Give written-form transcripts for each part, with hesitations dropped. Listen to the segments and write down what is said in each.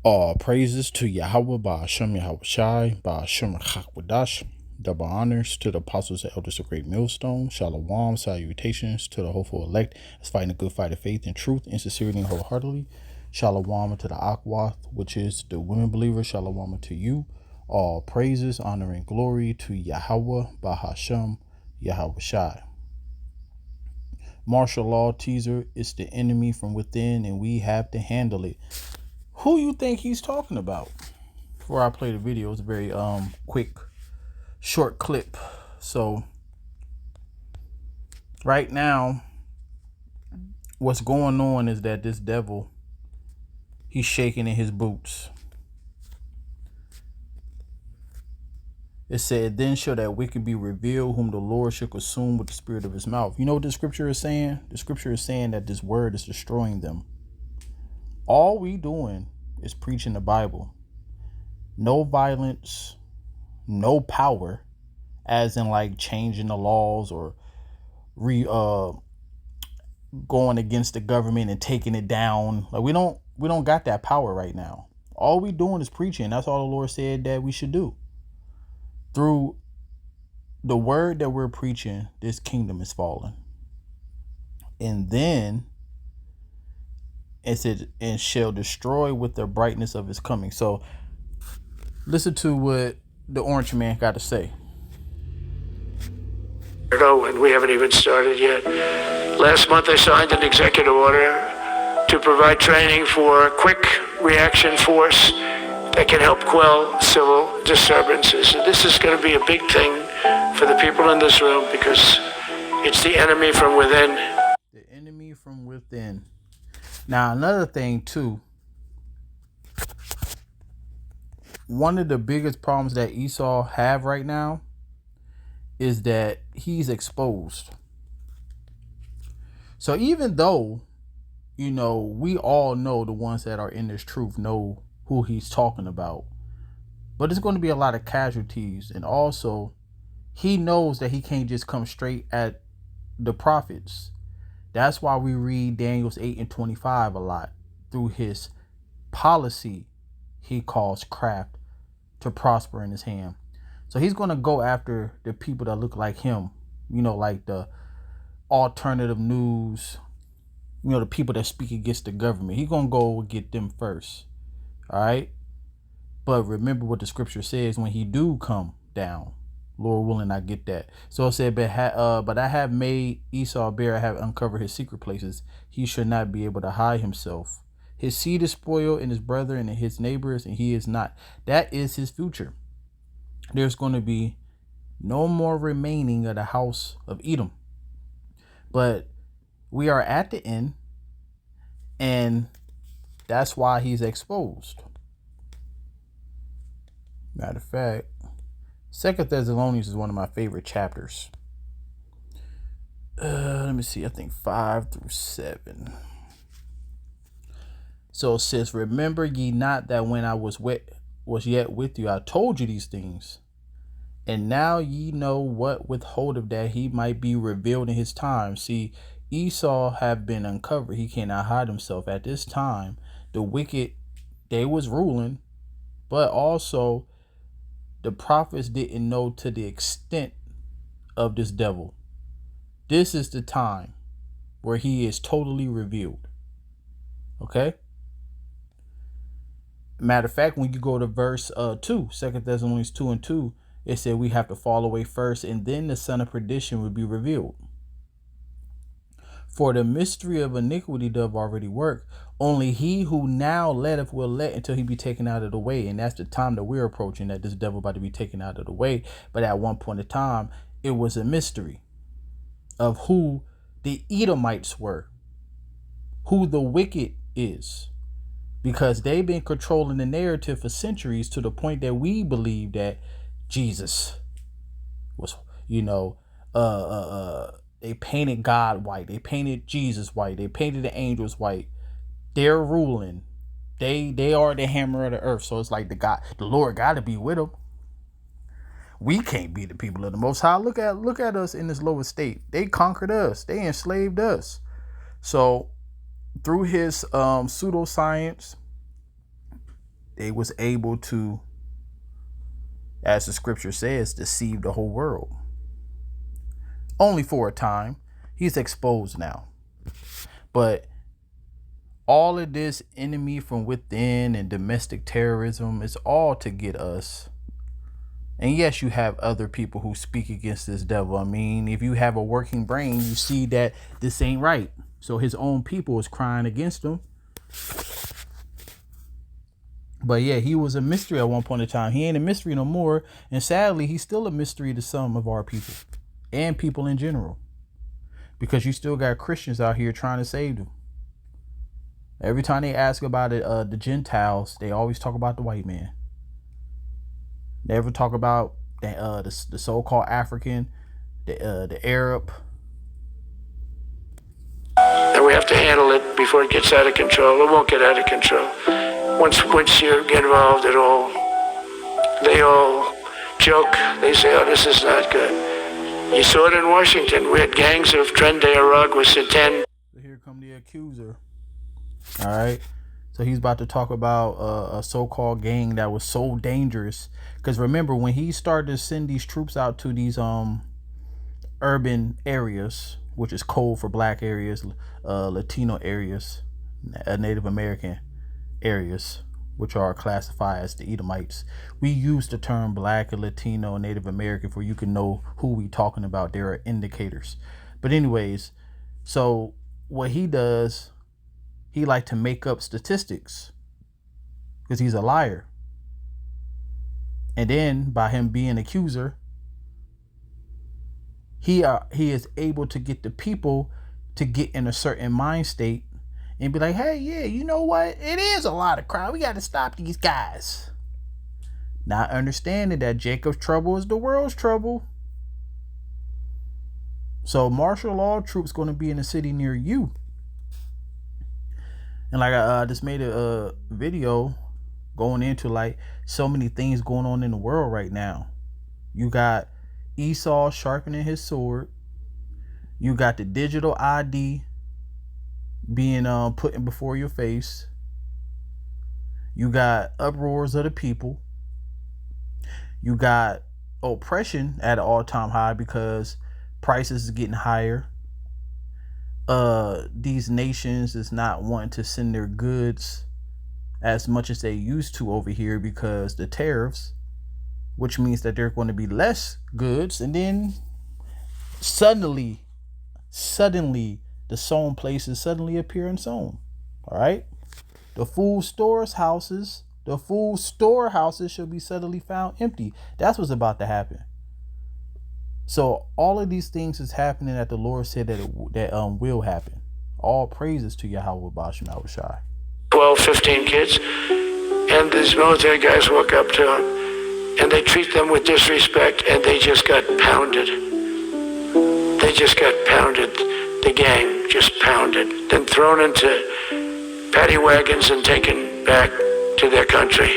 All praises to Yahweh Ba'ashem Yahweh Shai Ba'ashem Chakwadash. Double honors to the apostles and elders of Great Millstone. Shalom, salutations to the hopeful elect that's fighting a good fight of faith and truth and sincerity and wholeheartedly. Shalom to the Akwath, which is the women believers. Shalom to you. All praises, honor, and glory to Yahweh Ba'ashem Yahweh Shai. Martial law teaser is the enemy from within, and we have to handle it. Who you think he's talking about? Before I play the video, it's a very quick, short clip. So right now, what's going on is that this devil, he's shaking in his boots. It said, then shall that wicked be revealed, whom the Lord shall consume with the spirit of his mouth. You know what the scripture is saying? The scripture is saying that this word is destroying them. All we doing is preaching the Bible. No violence, no power, as in like changing the laws or going against the government and taking it down. Like we don't got that power right now. All we doing is preaching. That's all the Lord said that we should do. Through the word that we're preaching, this kingdom is falling. And then it said, and shall destroy with the brightness of his coming. So listen to what the orange man got to say. And we haven't even started yet. Last month I signed an executive order to provide training for quick reaction force that can help quell civil disturbances. And this is going to be a big thing for the people in this room because it's the enemy from within. The enemy from within. Now, another thing too, one of the biggest problems that Esau have right now is that he's exposed. So even though, we all know, the ones that are in this truth know who he's talking about, but it's going to be a lot of casualties. And also, he knows that he can't just come straight at the prophets. That's why we read Daniel's 8 and 25 a lot. Through his policy, he calls craft to prosper in his hand. So he's going to go after the people that look like him, like the alternative news, the people that speak against the government. He's going to go get them first. All right. But remember what the scripture says when he do come down. Lord willing, I get that. So it said, but I have made Esau bare, I have uncovered his secret places. He should not be able to hide himself. His seed is spoiled, and his brethren and his neighbors, and he is not. That is his future. There's going to be no more remaining of the house of Edom. But we are at the end, and that's why he's exposed. Matter of fact, 2 Thessalonians is one of my favorite chapters. Let me see. I think 5 through 7. So it says, remember ye not that when I was yet with you, I told you these things. And now ye know what withholdeth that he might be revealed in his time. See, Esau have been uncovered. He cannot hide himself. At this time, the wicked, they was ruling, but also the prophets didn't know to the extent of this devil. This is the time where he is totally revealed. Okay? Matter of fact, when you go to verse 2, 2 Thessalonians 2 and 2, it said we have to fall away first, and then the son of perdition will be revealed. For the mystery of iniquity doth already work. Only he who now letteth will let until he be taken out of the way. And that's the time that we're approaching, that this devil about to be taken out of the way. But at one point in time, it was a mystery of who the Edomites were, who the wicked is, because they've been controlling the narrative for centuries, to the point that we believe that Jesus was, they painted God white. They painted Jesus white. They painted the angels white. They're ruling. They are the hammer of the earth. So it's like the Lord got to be with them. We can't be the people of the Most High. Look at us in this lower state. They conquered us. They enslaved us. So through his pseudoscience, they was able to, as the scripture says, deceive the whole world. Only for a time. He's exposed now. But all of this enemy from within and domestic terrorism is all to get us. And yes, you have other people who speak against this devil. I mean, if you have a working brain, you see that this ain't right. So his own people is crying against him. But yeah, he was a mystery at one point in time. He ain't a mystery no more. And sadly, he's still a mystery to some of our people and people in general. Because you still got Christians out here trying to save them. Every time they ask about it, the Gentiles, they always talk about the white man. Never talk about the so-called African, the Arab. And we have to handle it before it gets out of control. It won't get out of control. Once you get involved at all, they all joke. They say, oh, this is not good. You saw it in Washington. We had gangs of Tren de Aragua, Satan. Here come the accuser. All right. So he's about to talk about a so-called gang that was so dangerous. Because remember, when he started to send these troops out to these urban areas, which is code for black areas, Latino areas, Native American areas, which are classified as the Edomites. We use the term black and Latino and Native American for you can know who we talking about. There are indicators. But anyways, so what he does, he like to make up statistics because he's a liar. And then by him being an accuser, he is able to get the people to get in a certain mind state and be like, hey, yeah, you know what? It is a lot of crime. We got to stop these guys. Not understanding that Jacob's trouble is the world's trouble. So martial law troops going to be in a city near you. And like I just made a video going into like so many things going on in the world right now. You got Esau sharpening his sword. You got the digital ID being put in before your face. You got uproars of the people. You got oppression at an all-time high because prices is getting higher. These nations is not wanting to send their goods as much as they used to over here because the tariffs, which means that there are going to be less goods. And then suddenly the sown places suddenly appear and sown. All right. The food storehouses shall be suddenly found empty. That's what's about to happen. So all of these things is happening that the Lord said that will happen. All praises to Yahweh Bashim Yahushai. 12, 15 kids, and these military guys walk up to them, and they treat them with disrespect, and they just got pounded. They just got pounded. The gang just pounded, then thrown into paddy wagons and taken back to their country.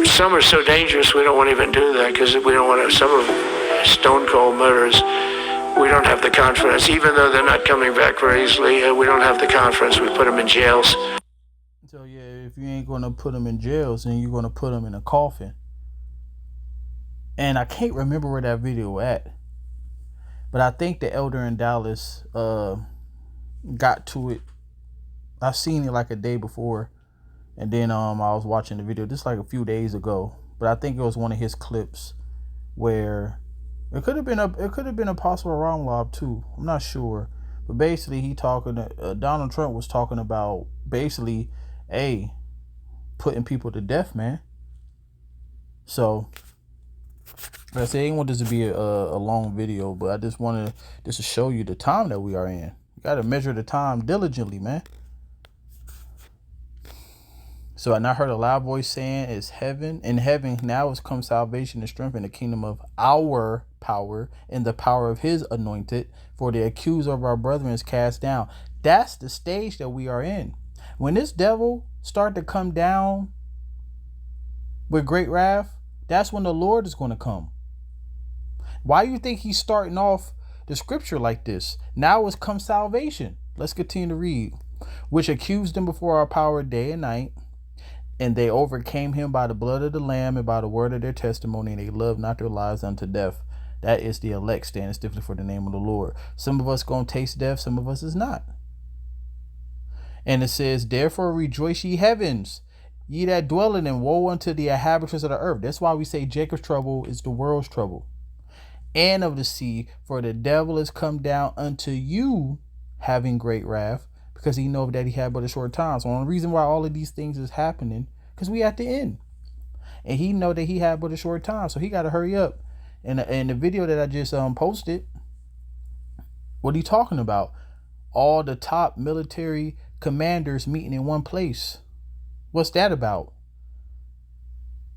Some are so dangerous we don't want to even do that because we don't want to. Some of them stone cold murders. We don't have the confidence, even though they're not coming back very easily. We don't have the confidence. We put them in jails. So yeah, if you ain't gonna put them in jails, then you're gonna put them in a coffin. And I can't remember where that video at, but I think the elder in Dallas got to it. I've seen it like a day before, and then I was watching the video just like a few days ago. But I think it was one of his clips where it could have been Apostle Ramlob too. I'm not sure, but basically he talking. Donald Trump was talking about basically, putting people to death, man. So like I said, I didn't want this to be a long video, but I just wanted to show you the time that we are in. You got to measure the time diligently, man. So and I heard a loud voice saying, "It's heaven. In heaven now has come salvation and strength in the kingdom of our power and the power of his anointed. For the accuser of our brethren is cast down." That's the stage that we are in. When this devil start to come down with great wrath, that's when the Lord is going to come. Why do you think he's starting off the scripture like this? Now has come salvation. Let's continue to read. Which accused them before our power day and night, And they overcame him by the blood of the Lamb and by the word of their testimony, and they loved not their lives unto death. That is the elect standing stiffly for the name of the Lord. Some of us gonna taste death, some of us is not. And it says, therefore rejoice ye heavens, ye that dwell in them, woe unto the inhabitants of the earth. That's why we say Jacob's trouble is the world's trouble. And of the sea, for the devil is come down unto you, having great wrath, because he know that he had but a short time. So the reason why all of these things is happening, because we at the end. And he know that he had but a short time, so he got to hurry up. And the video that I just posted, what are you talking about? All the top military commanders meeting in one place. What's that about?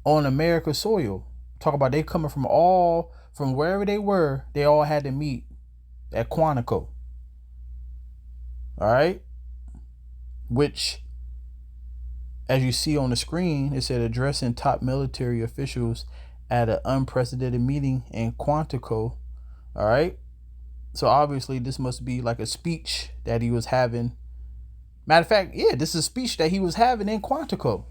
On America's soil. Talk about they coming from wherever they were, they all had to meet at Quantico. All right. Which, as you see on the screen, it said addressing top military officials at an unprecedented meeting in Quantico. All right. So obviously this must be like a speech that he was having. Matter of fact, yeah, this is a speech that he was having in Quantico.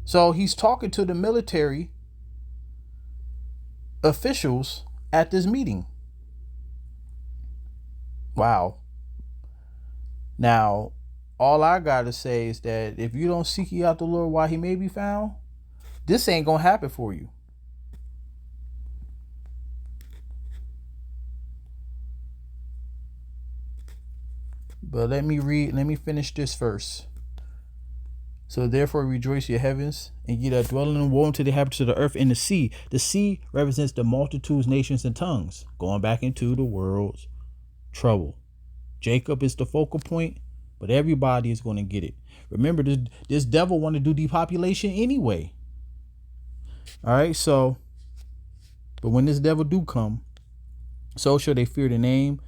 So he's talking to the military officials at this meeting. Wow. Now, all I gotta say is that if you don't seek ye out the Lord while he may be found, this ain't gonna happen for you. But let me finish this verse. So therefore rejoice ye heavens, and ye that dwell in them, woe unto the inhabitants of the earth and the sea. The sea represents the multitudes, nations, and tongues, going back into the world's trouble. Jacob is the focal point, but everybody is going to get it. Remember, this devil want to do depopulation anyway. All right, so, but when this devil do come, so shall they fear the name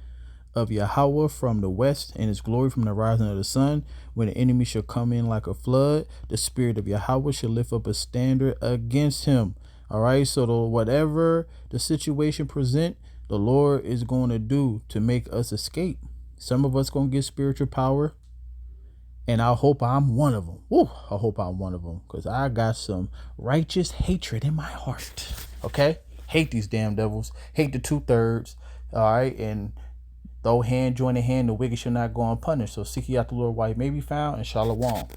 of Yahweh from the west, and his glory from the rising of the sun. When the enemy shall come in like a flood, the spirit of Yahweh shall lift up a standard against him. All right, so whatever the situation present, the Lord is going to do to make us escape. Some of us going to get spiritual power, and I hope I'm one of them. Woo, I hope I'm one of them, because I got some righteous hatred in my heart. Okay, hate these damn devils, hate the 2/3. All right, and though hand join in hand, the wicked shall not go unpunished. So seek ye out the Lord while he may be found, and shalom.